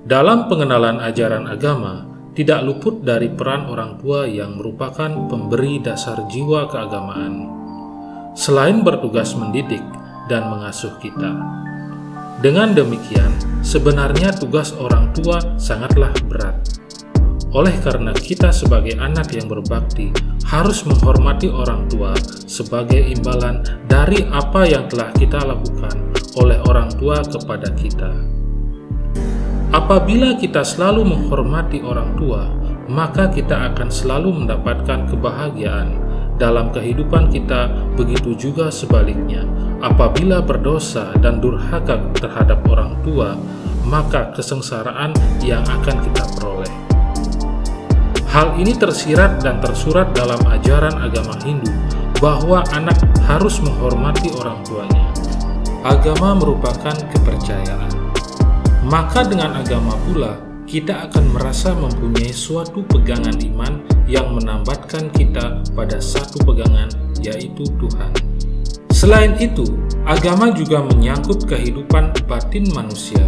Dalam pengenalan ajaran agama, tidak luput dari peran orang tua yang merupakan pemberi dasar jiwa keagamaan, selain bertugas mendidik dan mengasuh kita. Dengan demikian, sebenarnya tugas orang tua sangatlah berat. Oleh karena kita sebagai anak yang berbakti harus menghormati orang tua sebagai imbalan dari apa yang telah kita lakukan oleh orang tua kepada kita. Apabila kita selalu menghormati orang tua, maka kita akan selalu mendapatkan kebahagiaan dalam kehidupan kita. Begitu juga sebaliknya, apabila berdosa dan durhaka terhadap orang tua, maka kesengsaraan yang akan kita peroleh. Hal ini tersirat dan tersurat dalam ajaran agama Hindu bahwa anak harus menghormati orang tuanya. Agama merupakan kepercayaan. Maka dengan agama pula, kita akan merasa mempunyai suatu pegangan iman yang menambatkan kita pada satu pegangan, yaitu Tuhan. Selain itu, agama juga menyangkut kehidupan batin manusia.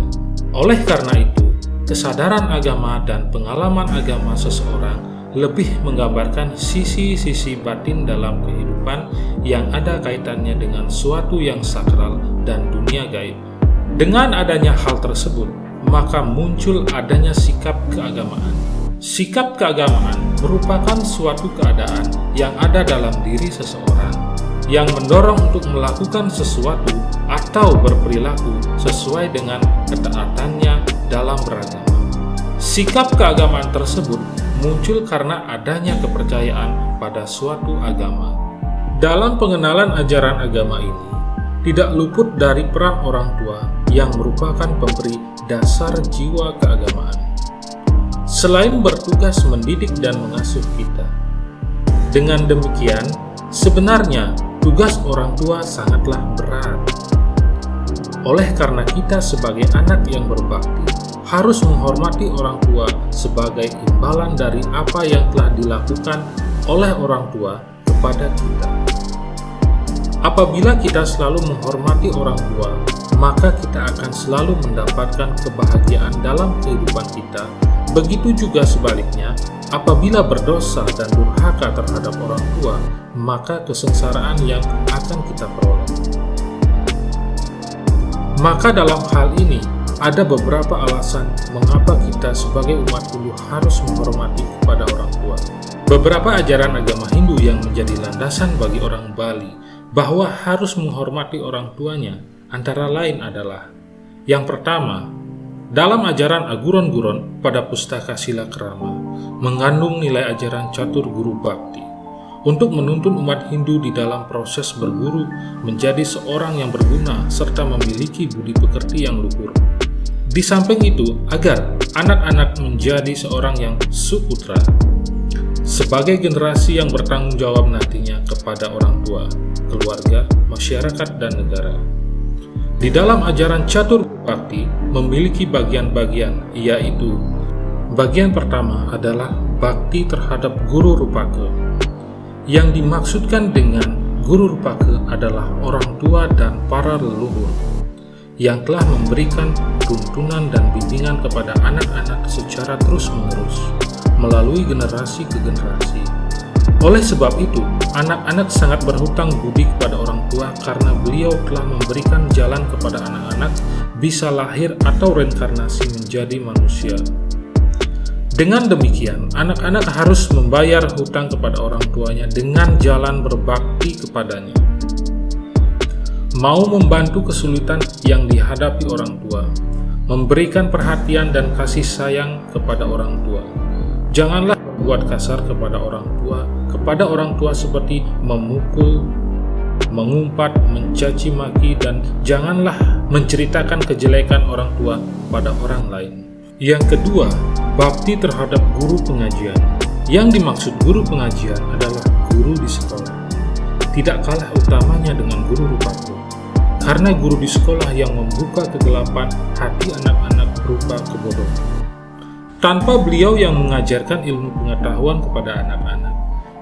Oleh karena itu, kesadaran agama dan pengalaman agama seseorang lebih menggambarkan sisi-sisi batin dalam kehidupan yang ada kaitannya dengan suatu yang sakral dan dunia gaib. Dengan adanya hal tersebut, maka muncul adanya sikap keagamaan. Sikap keagamaan merupakan suatu keadaan yang ada dalam diri seseorang yang mendorong untuk melakukan sesuatu atau berperilaku sesuai dengan ketaatannya dalam beragama. Sikap keagamaan tersebut muncul karena adanya kepercayaan pada suatu agama. Dalam pengenalan ajaran agama ini, tidak luput dari peran orang tua yang merupakan pemberi dasar jiwa keagamaan, selain bertugas mendidik dan mengasuh kita. Dengan demikian, sebenarnya tugas orang tua sangatlah berat. Oleh karena kita sebagai anak yang berbakti harus menghormati orang tua sebagai imbalan dari apa yang telah dilakukan oleh orang tua kepada kita. Apabila kita selalu menghormati orang tua, maka kita akan selalu mendapatkan kebahagiaan dalam kehidupan kita. Begitu juga sebaliknya, apabila berdosa dan durhaka terhadap orang tua, maka kesengsaraan yang akan kita peroleh. Maka dalam hal ini, ada beberapa alasan mengapa kita sebagai umat Hindu harus menghormati kepada orang tua. Beberapa ajaran agama Hindu yang menjadi landasan bagi orang Bali bahwa harus menghormati orang tuanya antara lain adalah: yang pertama, dalam ajaran Aguron Guron pada pustaka Sila Krama mengandung nilai ajaran catur guru bakti untuk menuntun umat Hindu di dalam proses berguru menjadi seorang yang berguna serta memiliki budi pekerti yang luhur. Di samping itu, agar anak-anak menjadi seorang yang suputra sebagai generasi yang bertanggung jawab nantinya kepada orang tua, keluarga, masyarakat, dan negara. Di dalam ajaran catur bakti memiliki bagian-bagian, yaitu bagian pertama adalah bakti terhadap guru rupake. Yang dimaksudkan dengan guru rupake adalah orang tua dan para leluhur yang telah memberikan tuntunan dan bimbingan kepada anak-anak secara terus-menerus melalui generasi ke generasi. Oleh sebab itu, anak-anak sangat berhutang budi kepada orang tua karena beliau telah memberikan jalan kepada anak-anak bisa lahir atau reinkarnasi menjadi manusia. Dengan demikian, anak-anak harus membayar hutang kepada orang tuanya dengan jalan berbakti kepadanya. Mau membantu kesulitan yang dihadapi orang tua, memberikan perhatian dan kasih sayang kepada orang tua. Janganlah berbuat kasar kepada orang tua seperti memukul, mengumpat, mencaci maki, dan janganlah menceritakan kejelekan orang tua pada orang lain. Yang kedua, bakti terhadap guru pengajian. Yang dimaksud guru pengajian adalah guru di sekolah. Tidak kalah utamanya dengan guru rupake, karena guru di sekolah yang membuka kegelapan hati anak-anak berupa kebodohan. Tanpa beliau yang mengajarkan ilmu pengetahuan kepada anak-anak,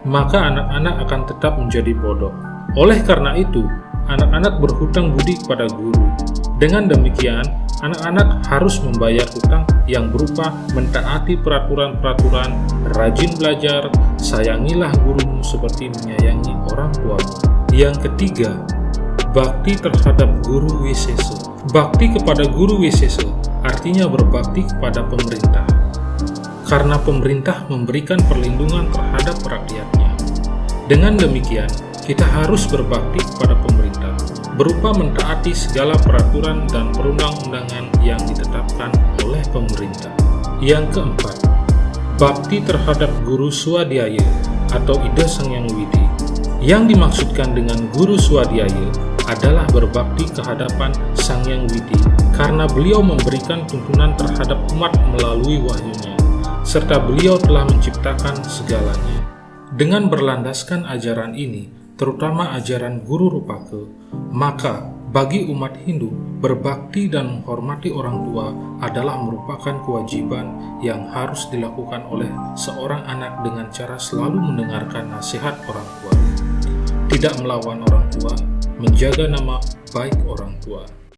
maka anak-anak akan tetap menjadi bodoh. Oleh karena itu, anak-anak berhutang budi kepada guru. Dengan demikian, Anak-anak harus membayar hutang yang berupa mentaati peraturan-peraturan, rajin belajar, sayangilah gurumu seperti menyayangi orang tuamu. Yang ketiga, bakti terhadap guru wisesa. Bakti kepada guru wisesa artinya berbakti kepada pemerintah, karena pemerintah memberikan perlindungan terhadap rakyatnya. Dengan demikian, kita harus berbakti kepada pemerintah, berupa mentaati segala peraturan dan perundang-undangan yang ditetapkan oleh pemerintah. Yang keempat, bakti terhadap guru swadhyaya atau Ida Sang Hyang Widi. Yang dimaksudkan dengan guru swadhyaya adalah berbakti kehadapan Sang Hyang Widi karena beliau memberikan tuntunan terhadap umat melalui wahyunya, serta beliau telah menciptakan segalanya. Dengan berlandaskan ajaran ini, terutama ajaran Guru Rupaka, maka bagi umat Hindu, berbakti dan menghormati orang tua adalah merupakan kewajiban yang harus dilakukan oleh seorang anak dengan cara selalu mendengarkan nasihat orang tua, tidak melawan orang tua, menjaga nama baik orang tua.